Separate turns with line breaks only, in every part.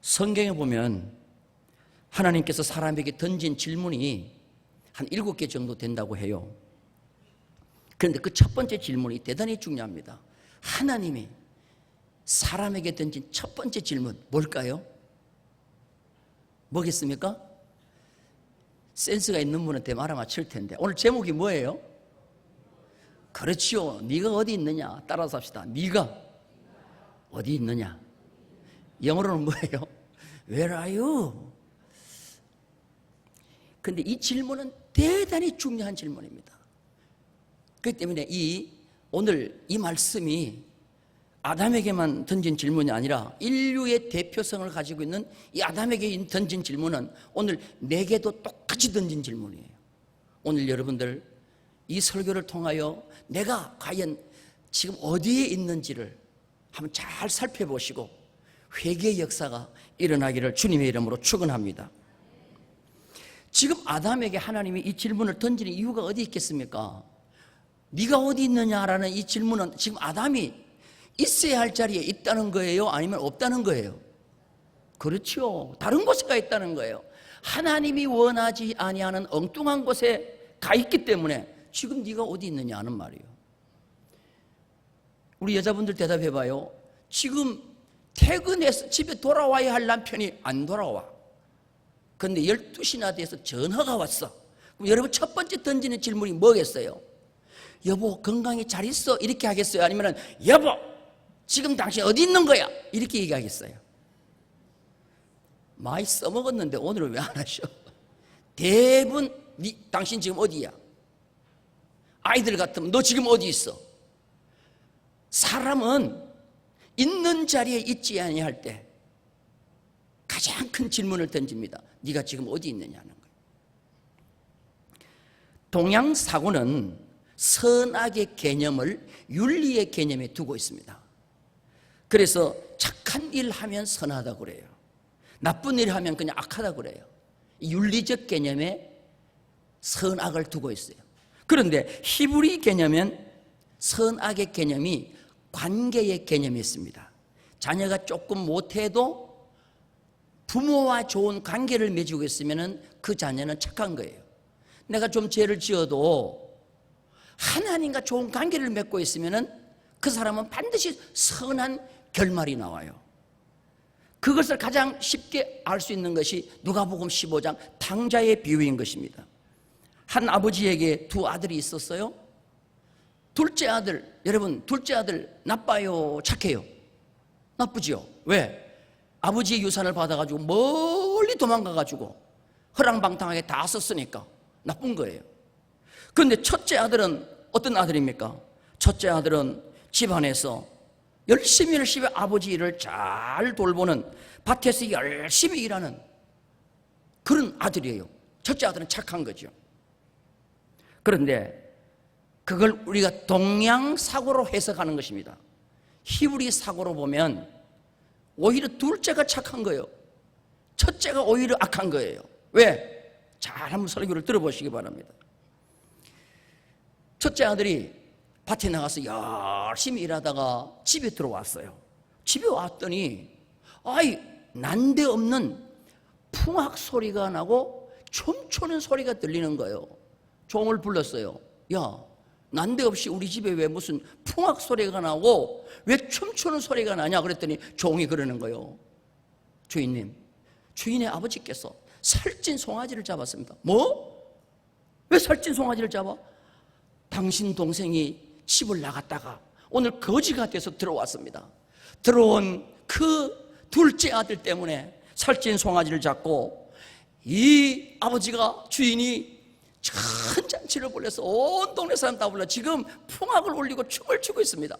성경에 보면 하나님께서 사람에게 던진 질문이 한 7개 정도 된다고 해요. 그런데 그 첫 번째 질문이 대단히 중요합니다. 하나님이 사람에게 던진 첫 번째 질문 뭘까요? 뭐겠습니까? 센스가 있는 분한테 알아맞힐 텐데. 오늘 제목이 뭐예요? 그렇지요. 네가 어디 있느냐? 따라서 합시다. 네가 어디 있느냐? 영어로는 뭐예요? Where are you? 근데 이 질문은 대단히 중요한 질문입니다. 그렇기 때문에 오늘 이 말씀이 아담에게만 던진 질문이 아니라 인류의 대표성을 가지고 있는 이 아담에게 던진 질문은 오늘 내게도 똑같이 던진 질문이에요. 오늘 여러분들 이 설교를 통하여 내가 과연 지금 어디에 있는지를 한번 잘 살펴보시고 회개의 역사가 일어나기를 주님의 이름으로 축원합니다. 지금 아담에게 하나님이 이 질문을 던지는 이유가 어디 있겠습니까? 네가 어디 있느냐라는 이 질문은 지금 아담이 있어야 할 자리에 있다는 거예요? 아니면 없다는 거예요? 그렇죠. 다른 곳에 가 있다는 거예요. 하나님이 원하지 아니하는 엉뚱한 곳에 가 있기 때문에 지금 네가 어디 있느냐 하는 말이에요. 우리 여자분들 대답해봐요. 지금 퇴근해서 집에 돌아와야 할 남편이 안 돌아와. 그런데 12시나 돼서 전화가 왔어. 그럼 여러분 첫 번째 던지는 질문이 뭐겠어요? 여보 건강히 잘 있어? 이렇게 하겠어요? 아니면 여보 지금 당신 어디 있는 거야? 이렇게 얘기하겠어요? 많이 써먹었는데 오늘은 왜 안 하셔? 대부분 당신 지금 어디야? 아이들 같으면 너 지금 어디 있어? 사람은 있는 자리에 있지 아니할 때 가장 큰 질문을 던집니다. 네가 지금 어디 있느냐는 거예요. 동양 사고는 선악의 개념을 윤리의 개념에 두고 있습니다. 그래서 착한 일 하면 선하다고 그래요. 나쁜 일 하면 그냥 악하다고 그래요. 윤리적 개념에 선악을 두고 있어요. 그런데 히브리 개념은 선악의 개념이 관계의 개념이 있습니다. 자녀가 조금 못해도 부모와 좋은 관계를 맺고 있으면 그 자녀는 착한 거예요. 내가 좀 죄를 지어도 하나님과 좋은 관계를 맺고 있으면 그 사람은 반드시 선한 결말이 나와요. 그것을 가장 쉽게 알 수 있는 것이 누가복음 15장 탕자의 비유인 것입니다. 한 아버지에게 두 아들이 있었어요. 둘째 아들, 여러분 둘째 아들 나빠요? 착해요? 나쁘죠. 왜? 아버지의 유산을 받아가지고 멀리 도망가가지고 허랑방탕하게 다 썼으니까 나쁜 거예요. 그런데 첫째 아들은 어떤 아들입니까? 첫째 아들은 집안에서 열심히 아버지 일을 잘 돌보는, 밭에서 열심히 일하는 그런 아들이에요. 첫째 아들은 착한 거죠. 그런데 그걸 우리가 동양 사고로 해석하는 것입니다. 히브리 사고로 보면 오히려 둘째가 착한 거예요. 첫째가 오히려 악한 거예요. 왜? 잘 한번 설교를 들어보시기 바랍니다. 첫째 아들이 밭에 나가서 열심히 일하다가 집에 들어왔어요. 집에 왔더니 난데없는 풍악 소리가 나고 춤추는 소리가 들리는 거예요. 종을 불렀어요. 야, 난데없이 우리 집에 왜 무슨 풍악 소리가 나고 왜 춤추는 소리가 나냐 그랬더니 종이 그러는 거예요. 주인님, 주인의 아버지께서 살찐 송아지를 잡았습니다. 뭐? 왜 살찐 송아지를 잡아? 당신 동생이 집을 나갔다가 오늘 거지가 돼서 들어왔습니다. 들어온 그 둘째 아들 때문에 살찐 송아지를 잡고 이 아버지가 주인이 큰 잔치를 벌여서 온 동네 사람 다 불러 지금 풍악을 울리고 춤을 추고 있습니다.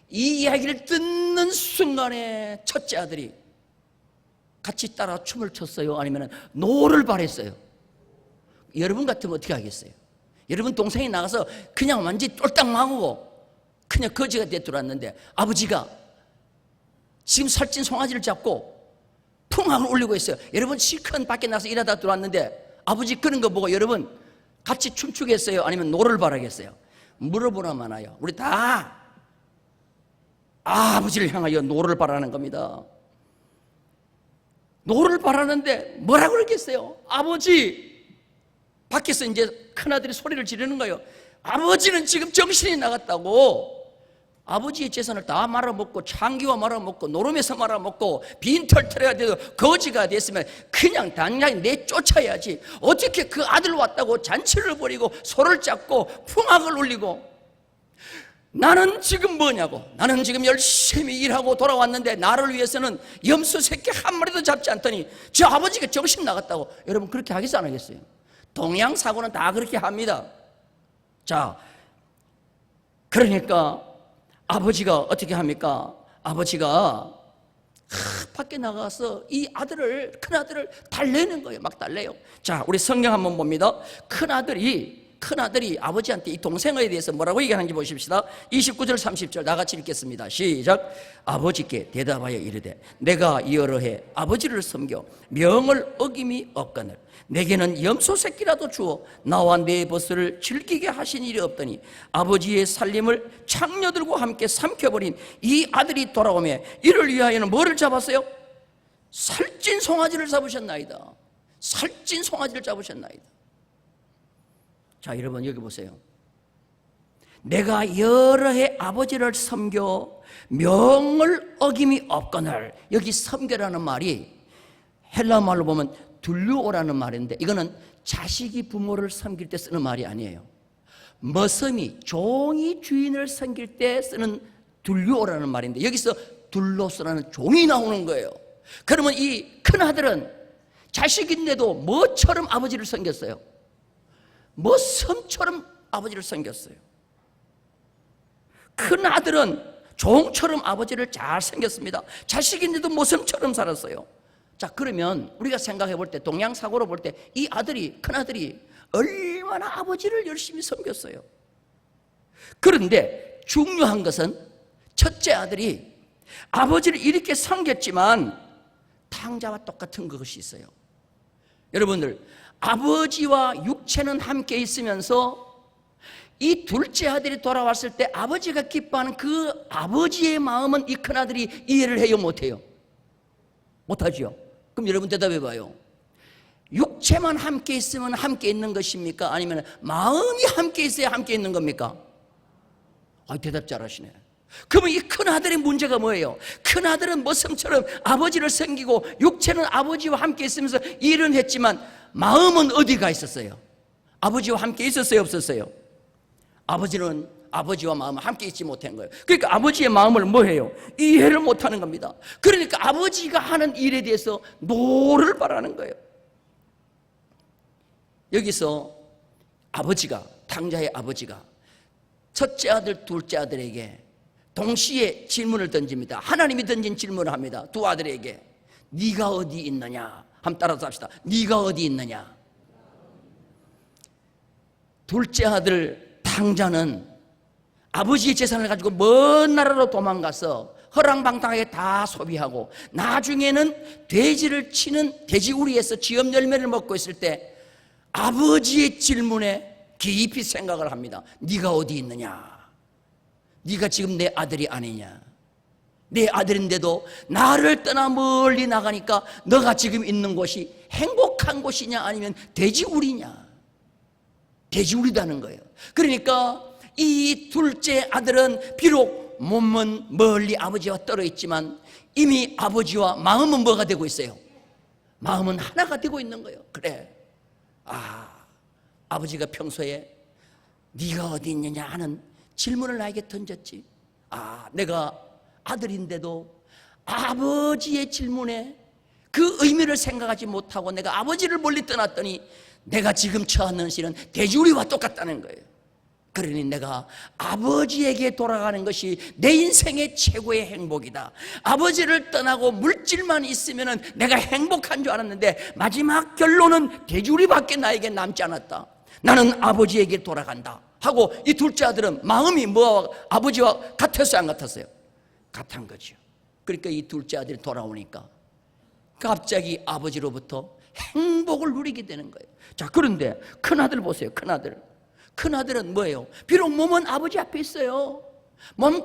이 이야기를 듣는 순간에 첫째 아들이 같이 따라 춤을 췄어요? 아니면 노를 발했어요? 여러분 같으면 어떻게 하겠어요? 여러분 동생이 나가서 그냥 완전히 쫄딱 망하고 그냥 거지가 돼 들어왔는데 아버지가 지금 살찐 송아지를 잡고 풍악을 울리고 있어요. 여러분 실컷 밖에 나가서 일하다 들어왔는데 아버지 그런 거 보고 여러분 같이 춤추겠어요? 아니면 노를 바라겠어요? 물어보나 마나요? 우리 다 아버지를 향하여 노를 바라는 겁니다. 노를 바라는데 뭐라고 그러겠어요? 아버지, 밖에서 이제 큰아들이 소리를 지르는 거예요. 아버지는 지금 정신이 나갔다고. 아버지의 재산을 다 말아먹고 창기와 말아먹고 노름에서 말아먹고 빈털터리가 돼도 거지가 됐으면 그냥 당장에 내쫓아야지. 어떻게 그 아들 왔다고 잔치를 벌이고 소를 잡고 풍악을 울리고. 나는 지금 뭐냐고. 나는 지금 열심히 일하고 돌아왔는데 나를 위해서는 염소 새끼 한 마리도 잡지 않더니 저 아버지가 정신 나갔다고. 여러분 그렇게 하겠어 안 하겠어요? 동양사고는 다 그렇게 합니다. 자, 그러니까 아버지가 어떻게 합니까? 아버지가 밖에 나가서 이 아들을, 큰아들을 달래는 거예요. 막 달래요. 자, 우리 성경 한번 봅니다. 큰아들이 아버지한테 이 동생에 대해서 뭐라고 얘기하는지 보십시다. 29절 30절 다 같이 읽겠습니다. 시작. 아버지께 대답하여 이르되 내가 여러 해 아버지를 섬겨 명을 어김이 없거늘 내게는 염소 새끼라도 주어 나와 내 벗을 즐기게 하신 일이 없더니 아버지의 살림을 창녀들과 함께 삼켜버린 이 아들이 돌아오며 이를 위하여는 뭐를 잡았어요? 살찐 송아지를 잡으셨나이다. 살찐 송아지를 잡으셨나이다. 자, 여러분 여기 보세요. 내가 여러 해 아버지를 섬겨 명을 어김이 없거늘. 여기 섬겨라는 말이 헬라 말로 보면 둘루오라는 말인데 이거는 자식이 부모를 섬길 때 쓰는 말이 아니에요. 머슴이 종이 주인을 섬길 때 쓰는 둘루오라는 말인데 여기서 둘로스라는 종이 나오는 거예요. 그러면 이 큰아들은 자식인데도 뭐처럼 아버지를 섬겼어요? 머슴처럼 아버지를 섬겼어요. 큰아들은 종처럼 아버지를 잘 섬겼습니다. 자식인데도 머슴처럼 살았어요. 자, 그러면 우리가 생각해 볼 때, 동양사고로 볼 때 이 아들이, 큰아들이 얼마나 아버지를 열심히 섬겼어요. 그런데 중요한 것은 첫째 아들이 아버지를 이렇게 섬겼지만 탕자와 똑같은 것이 있어요. 여러분들, 아버지와 육체는 함께 있으면서 이 둘째 아들이 돌아왔을 때 아버지가 기뻐하는 그 아버지의 마음은 이 큰아들이 이해를 해요, 못해요? 못하죠. 그럼 여러분 대답해 봐요. 육체만 함께 있으면 함께 있는 것입니까? 아니면 마음이 함께 있어야 함께 있는 겁니까? 대답 잘하시네. 그러면 이 큰아들의 문제가 뭐예요? 큰아들은 머슴처럼 아버지를 섬기고 육체는 아버지와 함께 있으면서 일은 했지만 마음은 어디가 있었어요? 아버지와 함께 있었어요, 없었어요? 아버지는 아버지와 마음을 함께 있지 못한 거예요. 그러니까 아버지의 마음을 뭐 해요? 이해를 못하는 겁니다. 그러니까 아버지가 하는 일에 대해서 노를 바라는 거예요. 여기서 아버지가, 탕자의 아버지가 첫째 아들, 둘째 아들에게 동시에 질문을 던집니다. 하나님이 던진 질문을 합니다. 두 아들에게 네가 어디 있느냐? 한번 따라서 합시다. 네가 어디 있느냐? 둘째 아들 탕자는 아버지의 재산을 가지고 먼 나라로 도망가서 허랑방탕하게 다 소비하고 나중에는 돼지를 치는 돼지우리에서 지엄 열매를 먹고 있을 때 아버지의 질문에 깊이 생각을 합니다. 네가 어디 있느냐? 네가 지금 내 아들이 아니냐? 내 아들인데도 나를 떠나 멀리 나가니까 너가 지금 있는 곳이 행복한 곳이냐 아니면 돼지우리냐? 돼지우리다는 거예요. 그러니까 이 둘째 아들은 비록 몸은 멀리 아버지와 떨어 있지만 이미 아버지와 마음은 뭐가 되고 있어요? 마음은 하나가 되고 있는 거예요. 그래, 아버지가 평소에 네가 어디 있느냐 하는 질문을 나에게 던졌지. 내가 아들인데도 아버지의 질문에 그 의미를 생각하지 못하고 내가 아버지를 멀리 떠났더니 내가 지금 처하는 실은 돼지우리와 똑같다는 거예요. 그러니 내가 아버지에게 돌아가는 것이 내 인생의 최고의 행복이다. 아버지를 떠나고 물질만 있으면 내가 행복한 줄 알았는데 마지막 결론은 돼지우리밖에 나에게 남지 않았다. 나는 아버지에게 돌아간다 하고 이 둘째 아들은 마음이 뭐와 아버지와 같았어요, 안 같았어요? 같은 거죠. 그러니까 이 둘째 아들이 돌아오니까 갑자기 아버지로부터 행복을 누리게 되는 거예요. 자, 그런데 큰아들 보세요. 큰아들은 뭐예요? 비록 몸은 아버지 앞에 있어요. 몸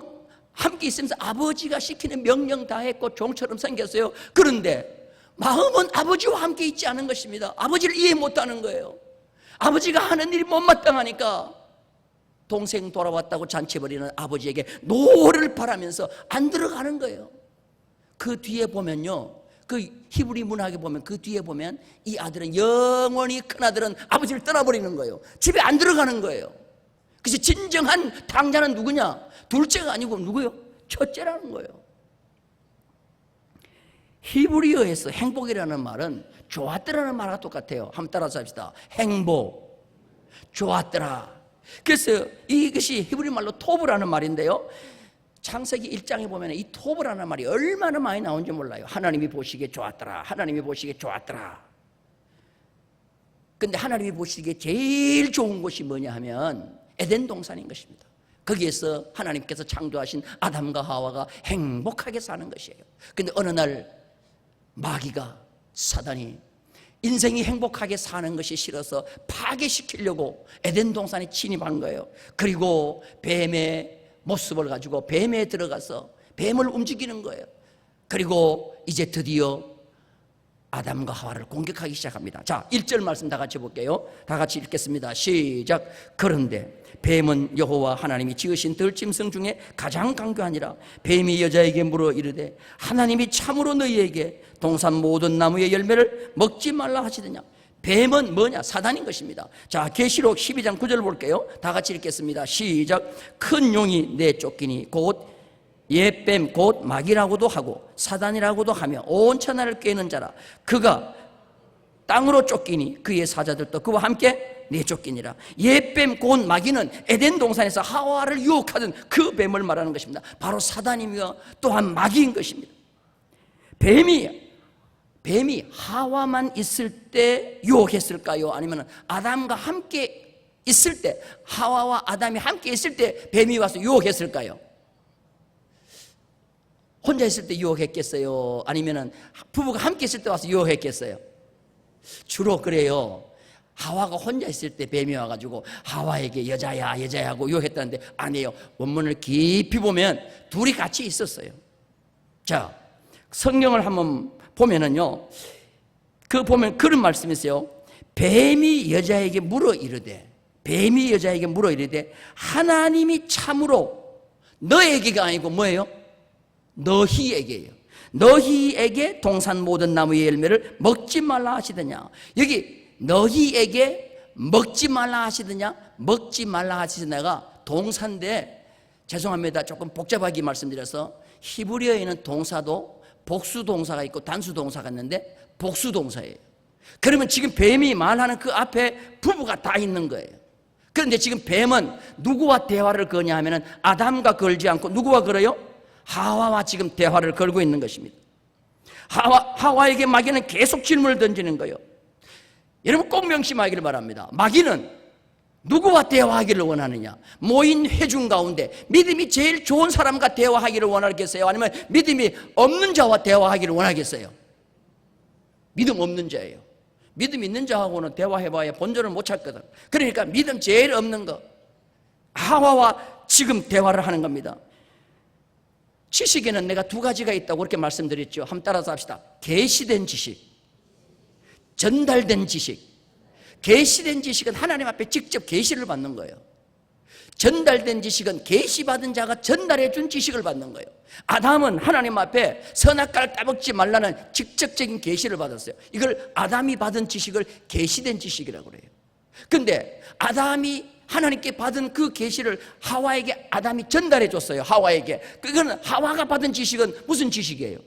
함께 있으면서 아버지가 시키는 명령 다 했고 종처럼 생겼어요. 그런데 마음은 아버지와 함께 있지 않은 것입니다. 아버지를 이해 못하는 거예요. 아버지가 하는 일이 못마땅하니까 동생 돌아왔다고 잔치 벌이는 아버지에게 노를 바라면서 안 들어가는 거예요. 그 뒤에 보면요, 그 히브리 문학에 보면 그 뒤에 보면 이 아들은 영원히 큰아들은 아버지를 떠나버리는 거예요. 집에 안 들어가는 거예요. 그래서 진정한 당자는 누구냐? 둘째가 아니고 누구요? 첫째라는 거예요. 히브리어에서 행복이라는 말은 좋았더라는 말과 똑같아요. 한번 따라서 합시다. 행복, 좋았더라. 그래서 이것이 히브리 말로 토브라는 말인데요, 창세기 1장에 보면 이 토브라는 말이 얼마나 많이 나온지 몰라요. 하나님이 보시기에 좋았더라, 하나님이 보시기에 좋았더라. 근데 하나님이 보시기에 제일 좋은 곳이 뭐냐 하면 에덴 동산인 것입니다. 거기에서 하나님께서 창조하신 아담과 하와가 행복하게 사는 것이에요. 근데 어느 날 마귀가, 사단이 인생이 행복하게 사는 것이 싫어서 파괴시키려고 에덴 동산에 침입한 거예요. 그리고 뱀의 모습을 가지고 뱀에 들어가서 뱀을 움직이는 거예요. 그리고 이제 드디어 아담과 하와를 공격하기 시작합니다. 자, 1절 말씀 다 같이 볼게요. 다 같이 읽겠습니다. 시작. 그런데 뱀은 여호와 하나님이 지으신 들짐승 중에 가장 강교하니라. 뱀이 여자에게 물어 이르되 하나님이 참으로 너희에게 동산 모든 나무의 열매를 먹지 말라 하시더냐. 뱀은 뭐냐? 사단인 것입니다. 자, 계시록 12장 9절 볼게요. 다 같이 읽겠습니다. 시작. 큰 용이 내쫓기니 곧 옛뱀 곧 마귀라고도 하고 사단이라고도 하며 온 천하를 꿰는 자라. 그가 땅으로 쫓기니 그의 사자들도 그와 함께 내쫓기니라. 옛뱀 곧 마귀는 에덴 동산에서 하와를 유혹하던 그 뱀을 말하는 것입니다. 바로 사단이며 또한 마귀인 것입니다. 뱀이 하와만 있을 때 유혹했을까요? 아니면 아담과 함께 있을 때, 하와와 아담이 함께 있을 때 뱀이 와서 유혹했을까요? 혼자 있을 때 유혹했겠어요? 아니면 부부가 함께 있을 때 와서 유혹했겠어요? 주로 그래요. 하와가 혼자 있을 때 뱀이 와가지고 하와에게 여자야 하고 유혹했다는데 아니에요. 원문을 깊이 보면 둘이 같이 있었어요. 자, 성경을 한번 보면은요, 그 보면 그런 말씀이 있어요. 뱀이 여자에게 물어 이르되 하나님이 참으로 너에게가 아니고 뭐예요? 너희에게요. 너희에게 동산 모든 나무의 열매를 먹지 말라 하시더냐. 여기 너희에게 먹지 말라 하시더냐, 먹지 말라 하시더냐가 동사인데, 죄송합니다. 조금 복잡하게 말씀드려서 히브리어에는 동사도 복수 동사가 있고 단수 동사가 있는데 복수 동사예요. 그러면 지금 뱀이 말하는 그 앞에 부부가 다 있는 거예요. 그런데 지금 뱀은 누구와 대화를 거냐 하면 아담과 걸지 않고 누구와 걸어요? 하와와 지금 대화를 걸고 있는 것입니다. 하와에게 마귀는 계속 질문을 던지는 거예요. 여러분 꼭 명심하기를 바랍니다. 마귀는 누구와 대화하기를 원하느냐? 모인 회중 가운데 믿음이 제일 좋은 사람과 대화하기를 원하겠어요? 아니면 믿음이 없는 자와 대화하기를 원하겠어요? 믿음 없는 자예요. 믿음 있는 자하고는 대화해봐야 본전을 못 찾거든. 그러니까 믿음 제일 없는 거, 하와와 지금 대화를 하는 겁니다. 지식에는 내가 두 가지가 있다고 그렇게 말씀드렸죠. 한번 따라서 합시다. 계시된 지식, 전달된 지식. 계시된 지식은 하나님 앞에 직접 계시를 받는 거예요. 전달된 지식은 계시받은 자가 전달해 준 지식을 받는 거예요. 아담은 하나님 앞에 선악과를 따먹지 말라는 직접적인 계시를 받았어요. 이걸 아담이 받은 지식을 계시된 지식이라고 그래요. 근데 아담이 하나님께 받은 그 계시를 하와에게 아담이 전달해 줬어요. 하와에게. 그거는 하와가 받은 지식은 무슨 지식이에요?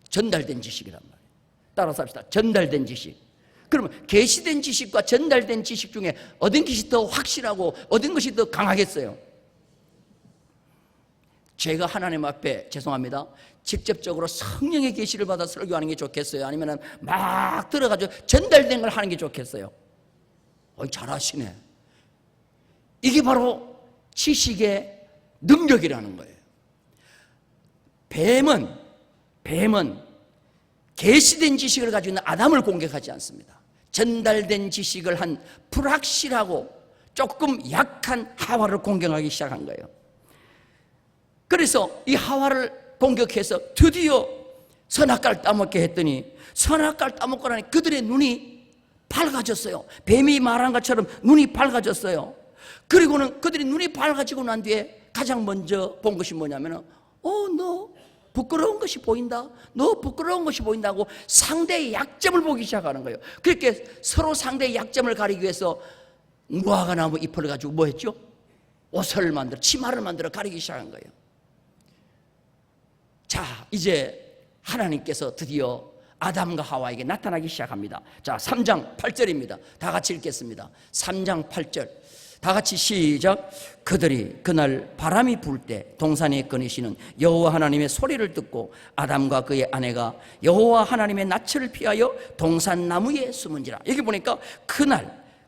전달된 지식이란 말이에요. 따라서 합시다. 전달된 지식. 그러면 계시된 지식과 전달된 지식 중에 어떤 것이 더 확실하고 어떤 것이 더 강하겠어요? 제가 하나님 앞에, 죄송합니다, 직접적으로 성령의 계시를 받아 설교하는 게 좋겠어요? 아니면 막 들어가지고 전달된 걸 하는 게 좋겠어요? 잘하시네. 이게 바로 지식의 능력이라는 거예요. 뱀은 계시된 지식을 가지고 있는 아담을 공격하지 않습니다. 전달된 지식을 한 불확실하고 조금 약한 하와를 공격하기 시작한 거예요. 그래서 이 하와를 공격해서 드디어 선악과를 따먹게 했더니 선악과를 따먹고 나니 그들의 눈이 밝아졌어요. 뱀이 말한 것처럼 눈이 밝아졌어요. 그리고는 그들이 눈이 밝아지고 난 뒤에 가장 먼저 본 것이 뭐냐면은 너 부끄러운 것이 보인다. 너 부끄러운 것이 보인다고 상대의 약점을 보기 시작하는 거예요. 그렇게 서로 상대의 약점을 가리기 위해서 무화과나무 잎을 가지고 뭐 했죠? 옷을 만들어, 치마를 만들어 가리기 시작한 거예요. 자, 이제 하나님께서 드디어 아담과 하와에게 나타나기 시작합니다. 자, 3장 8절입니다. 다 같이 읽겠습니다. 3장 8절. 다 같이 시작. 그들이 그날 바람이 불 때 동산에 거니시는 여호와 하나님의 소리를 듣고 아담과 그의 아내가 여호와 하나님의 낯을 피하여 동산 나무에 숨은지라. 여기 보니까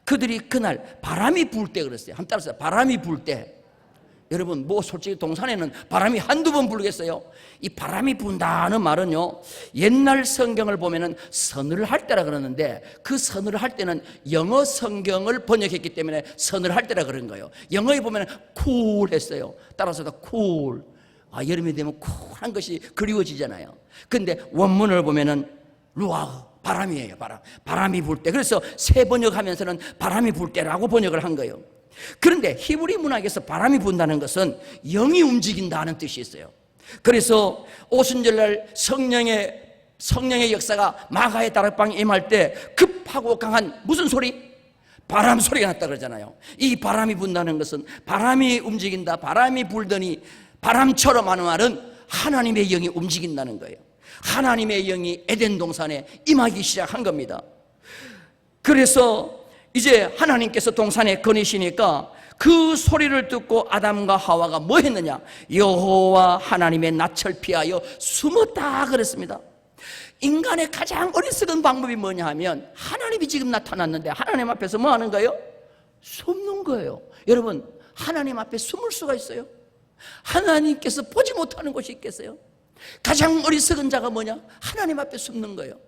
그들이 그날 바람이 불 때 그랬어요. 한번 따라서 바람이 불 때. 여러분, 솔직히 동산에는 바람이 한두 번 불겠어요? 이 바람이 분다는 말은요, 옛날 성경을 보면은 서늘을 할 때라 그러는데, 그 서늘을 할 때는 영어 성경을 번역했기 때문에 서늘을 할 때라 그런 거예요. 영어에 보면은 cool 했어요. 따라서 다 cool. 여름이 되면 쿨한 것이 그리워지잖아요. 근데 원문을 보면은 루아흐, 바람이에요. 바람이 불 때. 그래서 새 번역하면서는 바람이 불 때라고 번역을 한 거예요. 그런데 히브리 문학에서 바람이 분다는 것은 영이 움직인다는 뜻이 있어요. 그래서 오순절날 성령의 역사가 마가의 다락방에 임할 때 급하고 강한 무슨 소리? 바람 소리가 났다 그러잖아요. 이 바람이 분다는 것은 바람이 움직인다, 바람이 불더니 바람처럼 하는 말은 하나님의 영이 움직인다는 거예요. 하나님의 영이 에덴 동산에 임하기 시작한 겁니다. 그래서 이제 하나님께서 동산에 거니시니까 그 소리를 듣고 아담과 하와가 뭐 했느냐? 여호와 하나님의 낯을 피하여 숨었다 그랬습니다. 인간의 가장 어리석은 방법이 뭐냐 하면 하나님이 지금 나타났는데 하나님 앞에서 뭐 하는 거예요? 숨는 거예요. 여러분, 하나님 앞에 숨을 수가 있어요? 하나님께서 보지 못하는 곳이 있겠어요? 가장 어리석은 자가 뭐냐? 하나님 앞에 숨는 거예요.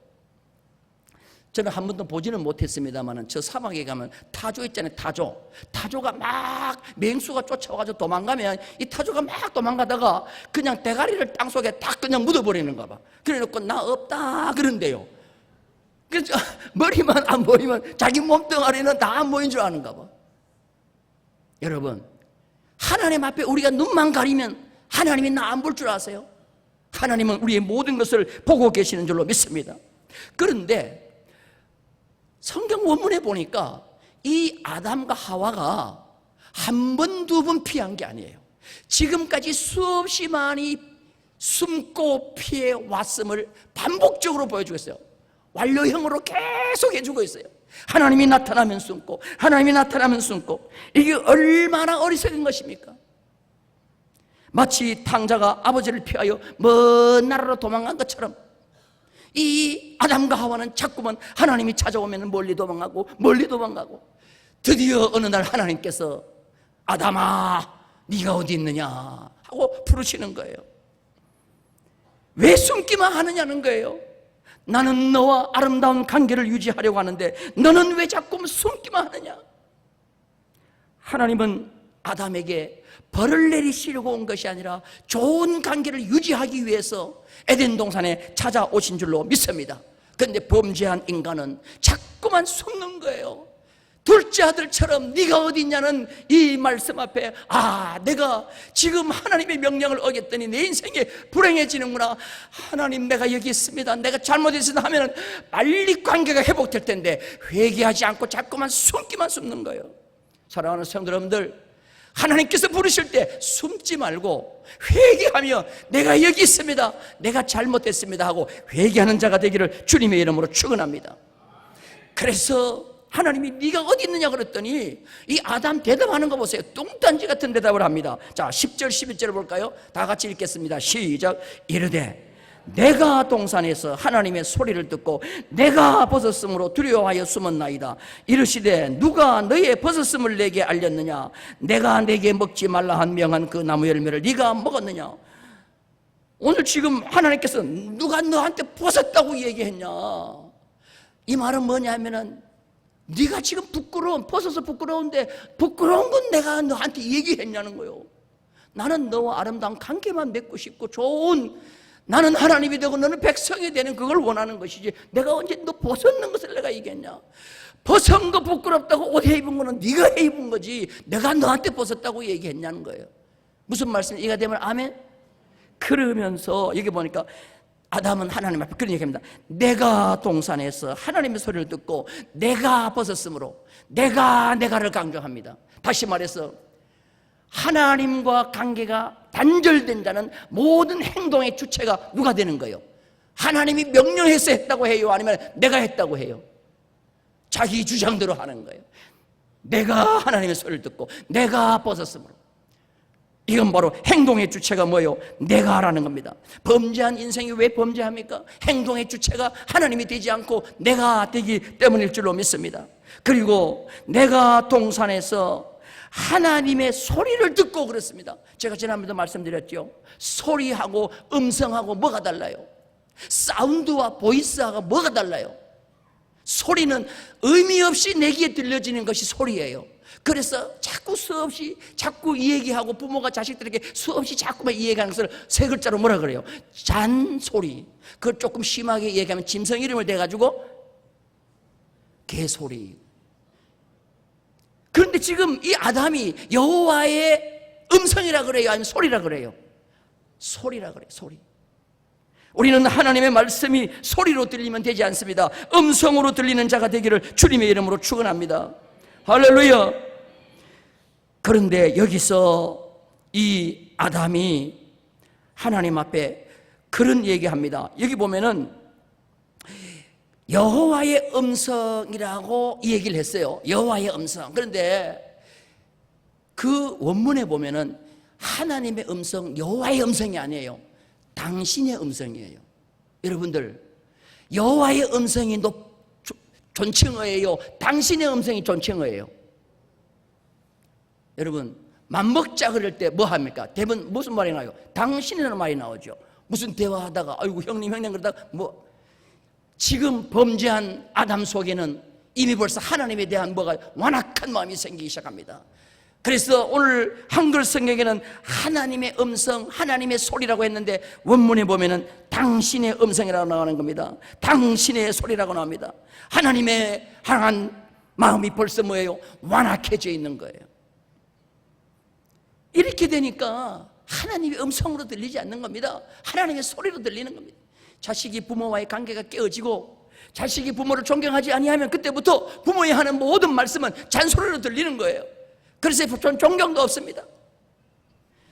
저는 한 번도 보지는 못했습니다만 저 사막에 가면 타조 있잖아요. 타조가 막 맹수가 쫓아와가지고 도망가면 이 타조가 막 도망가다가 그냥 대가리를 땅속에 딱 그냥 묻어버리는가 봐. 그래놓고 나 없다 그런대요. 그래서 머리만 안 보이면 자기 몸뚱아리는 다 안 보인 줄 아는가 봐. 여러분, 하나님 앞에 우리가 눈만 가리면 하나님이 나 안 볼 줄 아세요? 하나님은 우리의 모든 것을 보고 계시는 줄로 믿습니다. 그런데 성경 원문에 보니까 이 아담과 하와가 한 번, 두 번 피한 게 아니에요. 지금까지 수없이 많이 숨고 피해 왔음을 반복적으로 보여주고 있어요. 완료형으로 계속 해주고 있어요. 하나님이 나타나면 숨고, 하나님이 나타나면 숨고. 이게 얼마나 어리석은 것입니까? 마치 탕자가 아버지를 피하여 먼 나라로 도망간 것처럼 이 아담과 하와는 자꾸만 하나님이 찾아오면 멀리 도망가고 드디어 어느 날 하나님께서 아담아 네가 어디 있느냐 하고 부르시는 거예요. 왜 숨기만 하느냐는 거예요. 나는 너와 아름다운 관계를 유지하려고 하는데 너는 왜 자꾸 숨기만 하느냐. 하나님은 아담에게 벌을 내리시려고 온 것이 아니라 좋은 관계를 유지하기 위해서 에덴 동산에 찾아오신 줄로 믿습니다. 그런데 범죄한 인간은 자꾸만 숨는 거예요. 둘째 아들처럼 네가 어디 있냐는 이 말씀 앞에 내가 지금 하나님의 명령을 어겼더니 내 인생이 불행해지는구나. 하나님 내가 여기 있습니다. 내가 잘못했으나 하면 빨리 관계가 회복될 텐데 회개하지 않고 자꾸만 숨는 거예요. 사랑하는 성도 여러분들, 하나님께서 부르실 때 숨지 말고 회개하며 내가 여기 있습니다, 내가 잘못했습니다 하고 회개하는 자가 되기를 주님의 이름으로 축원합니다. 그래서 하나님이 네가 어디 있느냐 그랬더니 이 아담 대답하는 거 보세요. 뚱딴지 같은 대답을 합니다. 자, 10절 11절을 볼까요? 다 같이 읽겠습니다. 시작. 이르되 내가 동산에서 하나님의 소리를 듣고 내가 벗었으므로 두려워하여 숨었나이다. 이르시되 누가 너의 벗었음을 내게 알렸느냐? 내가 내게 먹지 말라 한 명한 그 나무 열매를 네가 먹었느냐? 오늘 지금 하나님께서 누가 너한테 벗었다고 얘기했냐? 이 말은 뭐냐 하면은 네가 지금 벗어서 부끄러운데 부끄러운 건 내가 너한테 얘기했냐는 거예요. 나는 너와 아름다운 관계만 맺고 싶고 좋은 나는 하나님이 되고 너는 백성이 되는 그걸 원하는 것이지 내가 언제 너 벗었는 것을 내가 이겼냐? 벗은 거 부끄럽다고 옷 입은 거는 네가 입은 거지 내가 너한테 벗었다고 얘기했냐는 거예요. 무슨 말씀이 이해가 되면 아멘? 그러면서 여기 보니까 아담은 하나님 앞에 그런 얘기합니다. 내가 동산에서 하나님의 소리를 듣고 내가 벗었으므로 내가를 강조합니다. 다시 말해서 하나님과 관계가 단절된 자는 모든 행동의 주체가 누가 되는 거예요? 하나님이 명령해서 했다고 해요? 아니면 내가 했다고 해요? 자기 주장대로 하는 거예요. 내가 하나님의 소리를 듣고 내가 벗었으므로. 이건 바로 행동의 주체가 뭐예요? 내가라는 겁니다. 범죄한 인생이 왜 범죄합니까? 행동의 주체가 하나님이 되지 않고 내가 되기 때문일 줄로 믿습니다. 그리고 내가 동산에서 하나님의 소리를 듣고 그랬습니다. 제가 지난번에도 말씀드렸죠. 소리하고 음성하고 뭐가 달라요? 사운드와 보이스하고 뭐가 달라요? 소리는 의미 없이 내기에 들려지는 것이 소리예요. 그래서 자꾸 수없이 자꾸 이 얘기하고 부모가 자식들에게 수없이 자꾸만 이 얘기하는 것을 세 글자로 뭐라 그래요? 잔소리. 그걸 조금 심하게 얘기하면 짐승 이름을 대가지고 개소리. 그런데 지금 이 아담이 여호와의 음성이라 그래요? 아니면 소리라 그래요? 소리라 그래요. 소리. 우리는 하나님의 말씀이 소리로 들리면 되지 않습니다. 음성으로 들리는 자가 되기를 주님의 이름으로 축원합니다. 할렐루야. 그런데 여기서 이 아담이 하나님 앞에 그런 얘기합니다. 여기 보면은 여호와의 음성이라고 이 얘기를 했어요. 여호와의 음성. 그런데 그 원문에 보면은 하나님의 음성, 여호와의 음성이 아니에요. 당신의 음성이에요. 여러분들, 여호와의 음성이 존칭어예요? 당신의 음성이 존칭어예요? 여러분, 맘먹자 그럴 때 뭐 합니까? 대부분 무슨 말이 나와요? 당신이라는 말이 나오죠. 무슨 대화하다가 아이고 형님 그러다가 뭐 지금 범죄한 아담 속에는 이미 벌써 하나님에 대한 뭐가 완악한 마음이 생기기 시작합니다. 그래서 오늘 한글 성경에는 하나님의 음성, 하나님의 소리라고 했는데 원문에 보면은 당신의 음성이라고 나오는 겁니다. 당신의 소리라고 나옵니다. 하나님의 향한 마음이 벌써 뭐예요? 완악해져 있는 거예요. 이렇게 되니까 하나님의 음성으로 들리지 않는 겁니다. 하나님의 소리로 들리는 겁니다. 자식이 부모와의 관계가 깨어지고 자식이 부모를 존경하지 아니하면 그때부터 부모의 하는 모든 말씀은 잔소리로 들리는 거예요. 그래서 존경도 없습니다.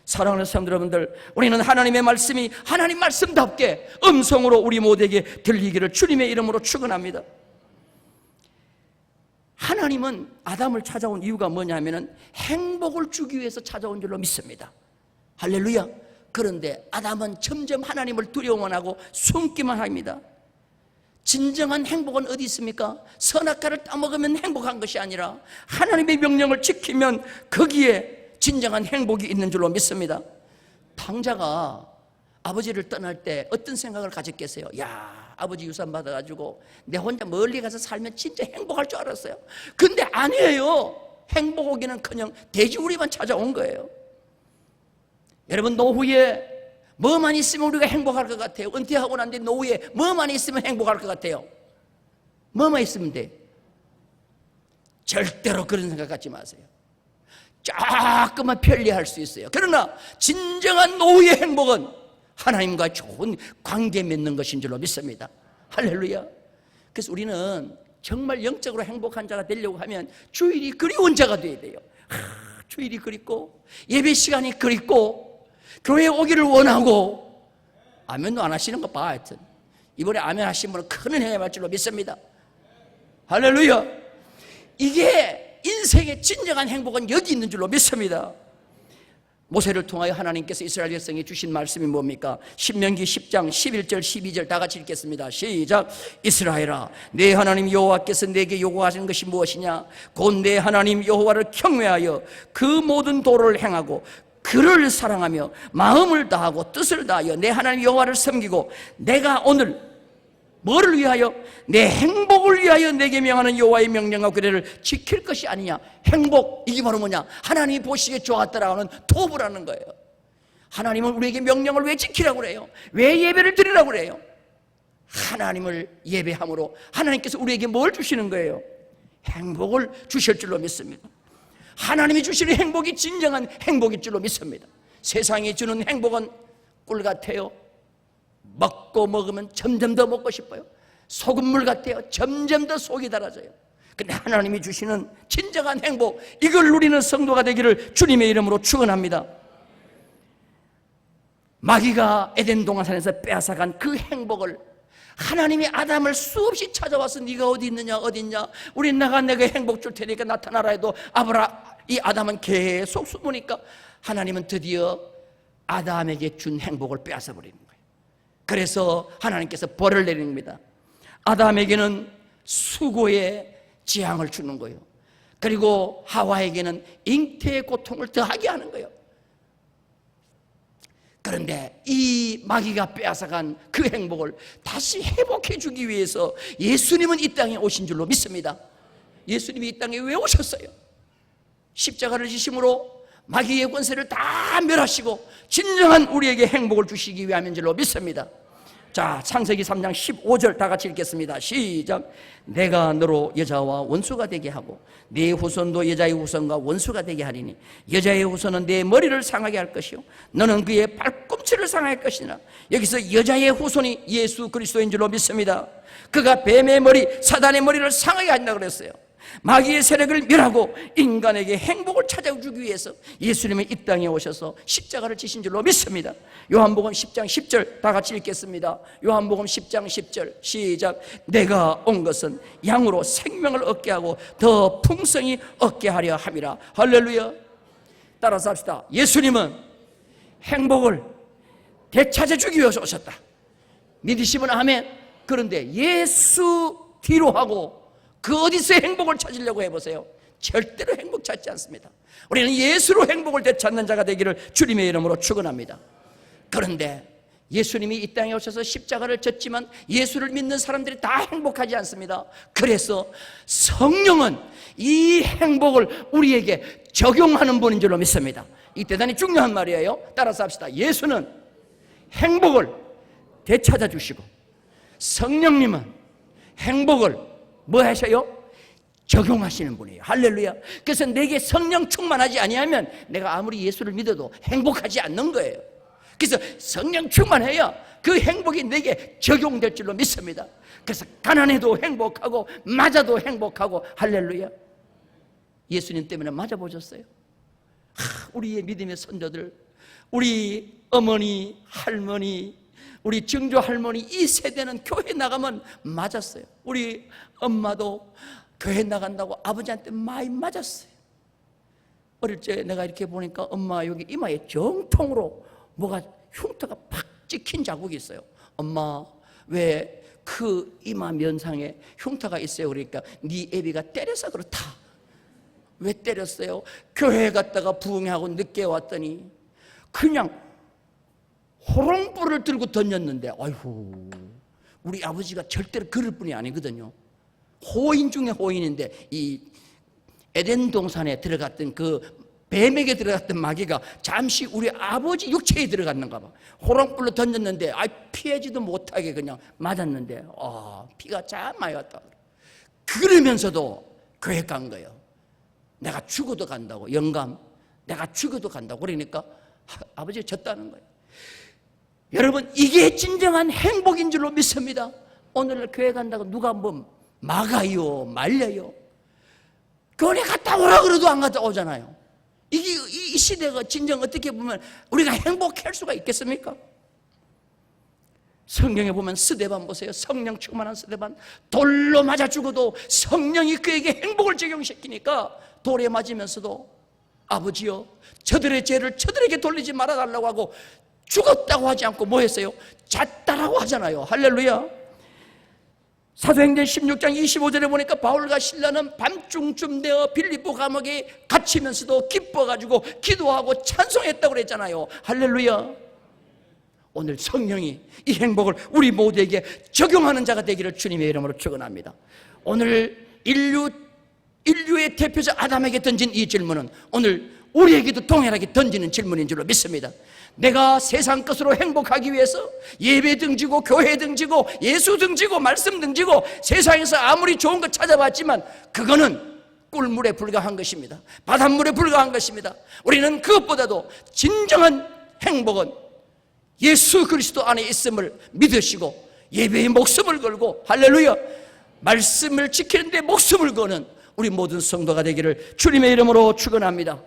사랑하는 사람들 여러분들, 우리는 하나님의 말씀이 하나님 말씀답게 음성으로 우리 모두에게 들리기를 주님의 이름으로 축원합니다. 하나님은 아담을 찾아온 이유가 뭐냐면은 행복을 주기 위해서 찾아온 줄로 믿습니다. 할렐루야. 그런데 아담은 점점 하나님을 두려워하고 숨기만 합니다. 진정한 행복은 어디 있습니까? 선악과를 따먹으면 행복한 것이 아니라 하나님의 명령을 지키면 거기에 진정한 행복이 있는 줄로 믿습니다. 탕자가 아버지를 떠날 때 어떤 생각을 가졌겠어요? 야, 아버지 유산 받아가지고 내 혼자 멀리 가서 살면 진짜 행복할 줄 알았어요. 근데 아니에요. 행복 오기는커녕 돼지우리만 찾아온 거예요. 여러분, 노후에 뭐만 있으면 우리가 행복할 것 같아요? 은퇴하고 난 뒤 노후에 뭐만 있으면 행복할 것 같아요? 뭐만 있으면 돼? 절대로 그런 생각 갖지 마세요. 조금만 편리할 수 있어요. 그러나 진정한 노후의 행복은 하나님과 좋은 관계 맺는 것인 줄로 믿습니다. 할렐루야. 그래서 우리는 정말 영적으로 행복한 자가 되려고 하면 주일이 그리운 자가 되어야 돼요. 주일이 그립고 예배 시간이 그립고 교회에 오기를 원하고. 아멘도 안 하시는 거 봐. 하여튼 이번에 아멘 하신 분은 큰 은혜가 말 줄로 믿습니다. 할렐루야. 이게 인생의 진정한 행복은 여기 있는 줄로 믿습니다. 모세를 통하여 하나님께서 이스라엘 백성에 주신 말씀이 뭡니까? 신명기 10장 11절 12절 다 같이 읽겠습니다. 시작. 이스라엘아, 내 하나님 여호와께서 내게 요구하시는 것이 무엇이냐? 곧 내 하나님 여호와를 경외하여 그 모든 도를 행하고 그를 사랑하며 마음을 다하고 뜻을 다하여 내 하나님 여호와를 섬기고 내가 오늘 뭐를 위하여? 내 행복을 위하여 내게 명하는 여호와의 명령과 규례를 지킬 것이 아니냐. 행복, 이게 바로 뭐냐? 하나님이 보시기에 좋았다라고 하는 도부라는 거예요. 하나님은 우리에게 명령을 왜 지키라고 그래요? 왜 예배를 드리라고 그래요? 하나님을 예배함으로 하나님께서 우리에게 뭘 주시는 거예요? 행복을 주실 줄로 믿습니다. 하나님이 주시는 행복이 진정한 행복일 줄로 믿습니다. 세상이 주는 행복은 꿀 같아요. 먹고 먹으면 점점 더 먹고 싶어요. 소금물 같아요. 점점 더 속이 달아져요. 근데 하나님이 주시는 진정한 행복, 이걸 누리는 성도가 되기를 주님의 이름으로 축원합니다. 마귀가 에덴 동산에서 빼앗아간 그 행복을 하나님이 아담을 수없이 찾아와서 네가 어디 있느냐 어디 있냐, 우리 나가 내가 행복 줄 테니까 나타나라 해도 이 아담은 계속 숨으니까 하나님은 드디어 아담에게 준 행복을 빼앗아 버리는 거예요. 그래서 하나님께서 벌을 내리는 겁니다. 아담에게는 수고의 재앙을 주는 거예요. 그리고 하와에게는 잉태의 고통을 더하게 하는 거예요. 그런데 이 마귀가 빼앗아간 그 행복을 다시 회복해 주기 위해서 예수님은 이 땅에 오신 줄로 믿습니다. 예수님이 이 땅에 왜 오셨어요? 십자가를 지심으로 마귀의 권세를 다 멸하시고 진정한 우리에게 행복을 주시기 위함인 줄로 믿습니다. 자, 창세기 3장 15절 다 같이 읽겠습니다. 시작. 내가 너로 여자와 원수가 되게 하고 네 후손도 여자의 후손과 원수가 되게 하리니 여자의 후손은 네 머리를 상하게 할 것이요 너는 그의 발꿈치를 상할 것이니라. 여기서 여자의 후손이 예수 그리스도인 줄로 믿습니다. 그가 뱀의 머리, 사단의 머리를 상하게 한다고 그랬어요. 마귀의 세력을 멸하고 인간에게 행복을 찾아주기 위해서 예수님이 이 땅에 오셔서 십자가를 지신 줄로 믿습니다. 요한복음 10장 10절 다 같이 읽겠습니다. 요한복음 10장 10절 시작. 내가 온 것은 양으로 생명을 얻게 하고 더 풍성히 얻게 하려 함이라. 할렐루야. 따라서 합시다. 예수님은 행복을 되찾아주기 위해서 오셨다. 믿으시면 아멘. 그런데 예수 뒤로 하고 그 어디서 행복을 찾으려고 해보세요. 절대로 행복 찾지 않습니다. 우리는 예수로 행복을 되찾는 자가 되기를 주님의 이름으로 축원합니다. 그런데 예수님이 이 땅에 오셔서 십자가를 졌지만 예수를 믿는 사람들이 다 행복하지 않습니다. 그래서 성령은 이 행복을 우리에게 적용하는 분인 줄로 믿습니다. 이 대단히 중요한 말이에요. 따라서 합시다. 예수는 행복을 되찾아 주시고 성령님은 행복을 뭐 하셔요? 적용하시는 분이에요. 할렐루야. 그래서 내게 성령 충만하지 아니하면 내가 아무리 예수를 믿어도 행복하지 않는 거예요. 그래서 성령 충만해야 그 행복이 내게 적용될 줄로 믿습니다. 그래서 가난해도 행복하고 맞아도 행복하고. 할렐루야. 예수님 때문에 맞아보셨어요? 우리의 믿음의 선조들, 우리 어머니, 할머니, 우리 증조 할머니 이 세대는 교회 나가면 맞았어요. 우리 엄마도 교회 나간다고 아버지한테 많이 맞았어요. 어릴 때 내가 이렇게 보니까 엄마 여기 이마에 정통으로 뭐가 흉터가 팍 찍힌 자국이 있어요. 엄마 왜 그 이마 면상에 흉터가 있어요? 그러니까 네 애비가 때려서 그렇다. 왜 때렸어요? 교회 갔다가 부흥하고 늦게 왔더니 그냥 호롱불을 들고 던졌는데, 아이고, 우리 아버지가 절대로 그럴 분이 아니거든요. 호인 중에 호인인데 이 에덴 동산에 들어갔던 그 뱀에게 들어갔던 마귀가 잠시 우리 아버지 육체에 들어갔는가 봐. 호롱불로 던졌는데 피하지도 못하게 그냥 맞았는데 피가 참 많이 왔다. 그러면서도 교회 간 거예요. 내가 죽어도 간다고. 영감, 내가 죽어도 간다고. 그러니까 아버지가 졌다는 거예요. 여러분, 이게 진정한 행복인 줄로 믿습니다. 오늘 교회 간다고 누가 뭐 막아요, 말려요. 교회 갔다 오라 그래도 안 갔다 오잖아요. 이 시대가 진정 어떻게 보면 우리가 행복할 수가 있겠습니까? 성경에 보면 스데반 보세요. 성령 충만한 스데반. 돌로 맞아 죽어도 성령이 그에게 행복을 적용시키니까 돌에 맞으면서도 아버지여 저들의 죄를 저들에게 돌리지 말아달라고 하고 죽었다고 하지 않고 뭐 했어요? 잤다라고 하잖아요. 할렐루야. 사도행전 16장 25절에 보니까 바울과 실라는 밤중쯤 되어 빌립보 감옥에 갇히면서도 기뻐가지고 기도하고 찬송했다고 그랬잖아요. 할렐루야. 오늘 성령이 이 행복을 우리 모두에게 적용하는 자가 되기를 주님의 이름으로 축원합니다. 오늘 인류의 대표자 아담에게 던진 이 질문은 오늘 우리에게도 동일하게 던지는 질문인 줄로 믿습니다. 내가 세상 것으로 행복하기 위해서 예배 등지고 교회 등지고 예수 등지고 말씀 등지고 세상에서 아무리 좋은 것 찾아봤지만 그거는 꿀물에 불과한 것입니다. 바닷물에 불과한 것입니다. 우리는 그것보다도 진정한 행복은 예수 그리스도 안에 있음을 믿으시고 예배에 목숨을 걸고 할렐루야 말씀을 지키는 데 목숨을 거는 우리 모든 성도가 되기를 주님의 이름으로 축원합니다.